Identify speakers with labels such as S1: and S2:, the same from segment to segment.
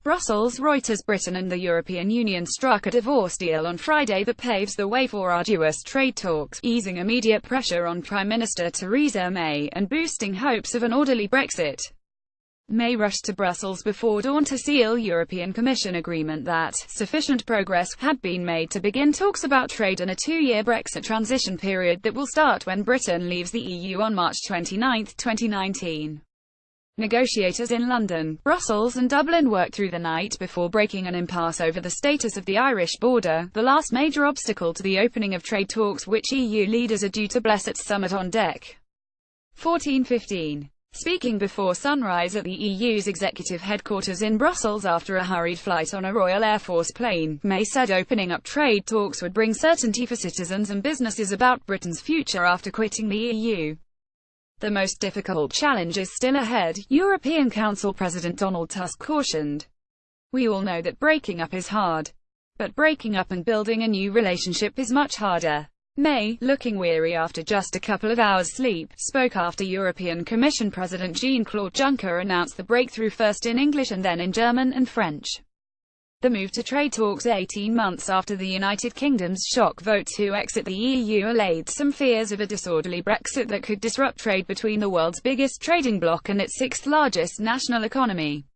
S1: Brussels, Reuters. Britain and the European Union struck a divorce deal on Friday that paves the way for arduous trade talks, easing immediate pressure on Prime Minister Theresa May, and boosting hopes of an orderly Brexit. May rushed to Brussels before dawn to seal European Commission agreement that sufficient progress had been made to begin talks about trade and a two-year Brexit transition period that will start when Britain leaves the EU on March 29, 2019. Negotiators in London, Brussels and Dublin worked through the night before breaking an impasse over the status of the Irish border, the last major obstacle to the opening of trade talks which EU leaders are due to bless at summit on deck. 14:15. Speaking before sunrise at the EU's executive headquarters in Brussels after a hurried flight on a Royal Air Force plane, May said opening up trade talks would bring certainty for citizens and businesses about Britain's future after quitting the EU. The most difficult challenge is still ahead, European Council President Donald Tusk cautioned. We all know that breaking up is hard. But breaking up and building a new relationship is much harder. May, looking weary after just a couple of hours' sleep, spoke after European Commission President Jean-Claude Juncker announced the breakthrough first in English and then in German and French. The move to trade talks 18 months after the United Kingdom's shock vote to exit the EU allayed some fears of a disorderly Brexit that could disrupt trade between the world's biggest trading bloc and its sixth-largest national economy.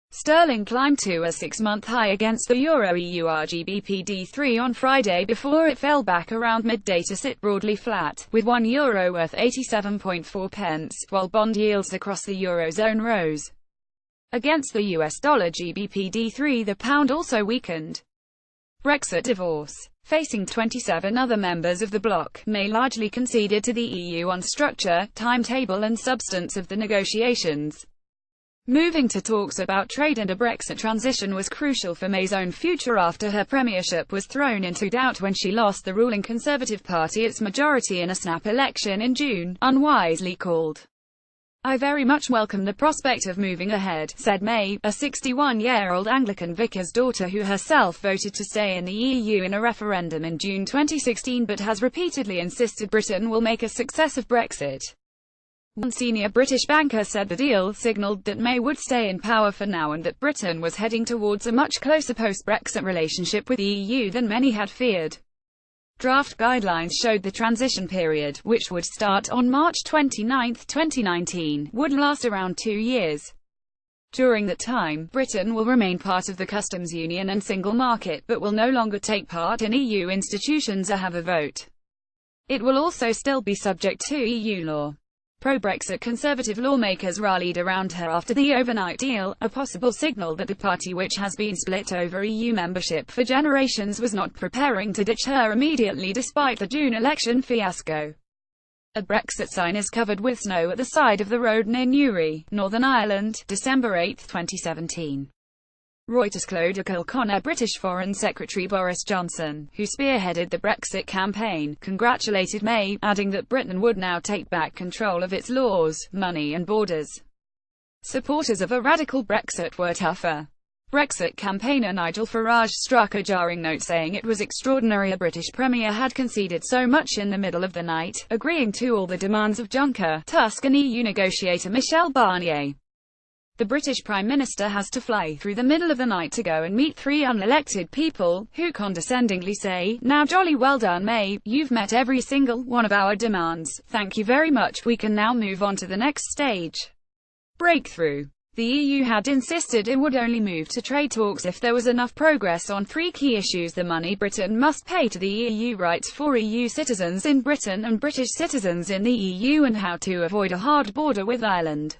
S1: Sterling climbed to a six-month high against the Euro-EU GBP/D3 on Friday before it fell back around midday to sit broadly flat, with €1 worth 87.4 pence, while bond yields across the Eurozone rose. Against the US dollar GBP/D3, the pound also weakened. Brexit divorce. Facing 27 other members of the bloc, May largely conceded to the EU on structure, timetable and substance of the negotiations. Moving to talks about trade and a Brexit transition was crucial for May's own future after her premiership was thrown into doubt when she lost the ruling Conservative Party its majority in a snap election in June, unwisely called. I very much welcome the prospect of moving ahead, said May, a 61-year-old Anglican vicar's daughter who herself voted to stay in the EU in a referendum in June 2016 but has repeatedly insisted Britain will make a success of Brexit. One senior British banker said the deal signalled that May would stay in power for now and that Britain was heading towards a much closer post-Brexit relationship with the EU than many had feared. Draft guidelines showed the transition period, which would start on March 29, 2019, would last around 2 years. During that time, Britain will remain part of the customs union and single market, but will no longer take part in EU institutions or have a vote. It will also still be subject to EU law. Pro-Brexit Conservative lawmakers rallied around her after the overnight deal, a possible signal that the party, which has been split over EU membership for generations, was not preparing to ditch her immediately despite the June election fiasco. A Brexit sign is covered with snow at the side of the road near Newry, Northern Ireland, December 8, 2017. Reuters. Clodagh Kilconnor. British Foreign Secretary Boris Johnson, who spearheaded the Brexit campaign, congratulated May, adding that Britain would now take back control of its laws, money and borders. Supporters of a radical Brexit were tougher. Brexit campaigner Nigel Farage struck a jarring note saying it was extraordinary a British Premier had conceded so much in the middle of the night, agreeing to all the demands of Juncker, Tusk and EU negotiator Michel Barnier. The British Prime Minister has to fly through the middle of the night to go and meet 3 unelected people, who condescendingly say, "Now jolly well done May, you've met every single one of our demands, thank you very much, we can now move on to the next stage." Breakthrough. The EU had insisted it would only move to trade talks if there was enough progress on 3 key issues: the money Britain must pay to the EU, rights for EU citizens in Britain and British citizens in the EU, and how to avoid a hard border with Ireland.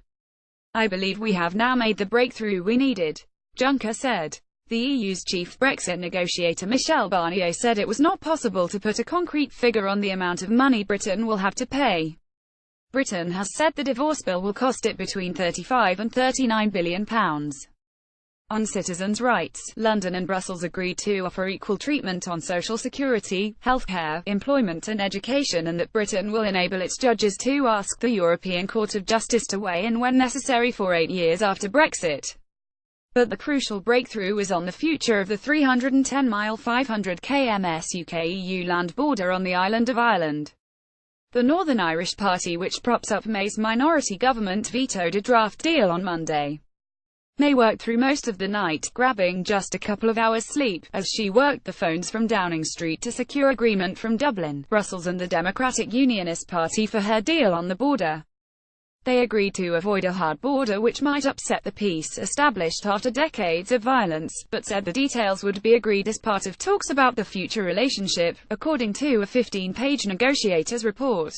S1: I believe we have now made the breakthrough we needed, Juncker said. The EU's chief Brexit negotiator Michel Barnier said it was not possible to put a concrete figure on the amount of money Britain will have to pay. Britain has said the divorce bill will cost it between £35 and £39 billion. On citizens' rights, London and Brussels agreed to offer equal treatment on social security, healthcare, employment and education, and that Britain will enable its judges to ask the European Court of Justice to weigh in when necessary for 8 years after Brexit. But the crucial breakthrough is on the future of the 310-mile 500 km UK-EU land border on the island of Ireland. The Northern Irish Party, which props up May's minority government, vetoed a draft deal on Monday. May worked through most of the night, grabbing just a couple of hours sleep, as she worked the phones from Downing Street to secure agreement from Dublin, Brussels and the Democratic Unionist Party for her deal on the border. They agreed to avoid a hard border which might upset the peace established after decades of violence, but said the details would be agreed as part of talks about the future relationship, according to a 15-page negotiators report.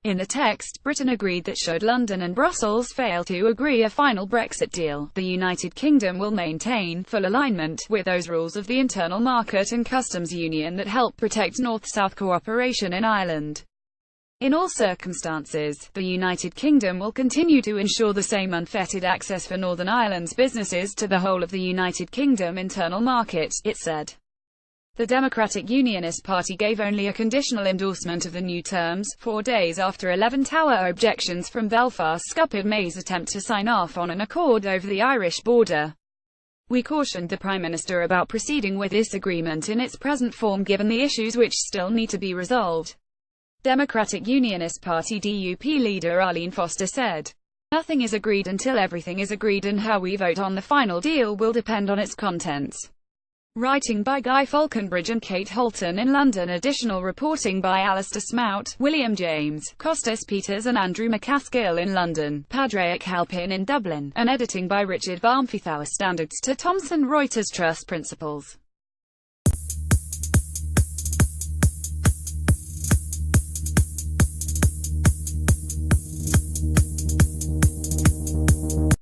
S1: In the text, Britain agreed that should London and Brussels fail to agree a final Brexit deal, the United Kingdom will maintain full alignment with those rules of the internal market and customs union that help protect North-South cooperation in Ireland. In all circumstances, the United Kingdom will continue to ensure the same unfettered access for Northern Ireland's businesses to the whole of the United Kingdom internal market, it said. The Democratic Unionist Party gave only a conditional endorsement of the new terms, 4 days after 11-hour objections from Belfast scuppered May's attempt to sign off on an accord over the Irish border. We cautioned the Prime Minister about proceeding with this agreement in its present form given the issues which still need to be resolved. Democratic Unionist Party DUP leader Arlene Foster said. Nothing is agreed until everything is agreed, and how we vote on the final deal will depend on its contents. Writing by Guy Falconbridge and Kate Holton in London. Additional reporting by Alistair Smout, William James, Costas Peters and Andrew McCaskill in London, Padraic Halpin in Dublin, and editing by Richard Barmfithour. Standards to Thomson Reuters Trust Principles.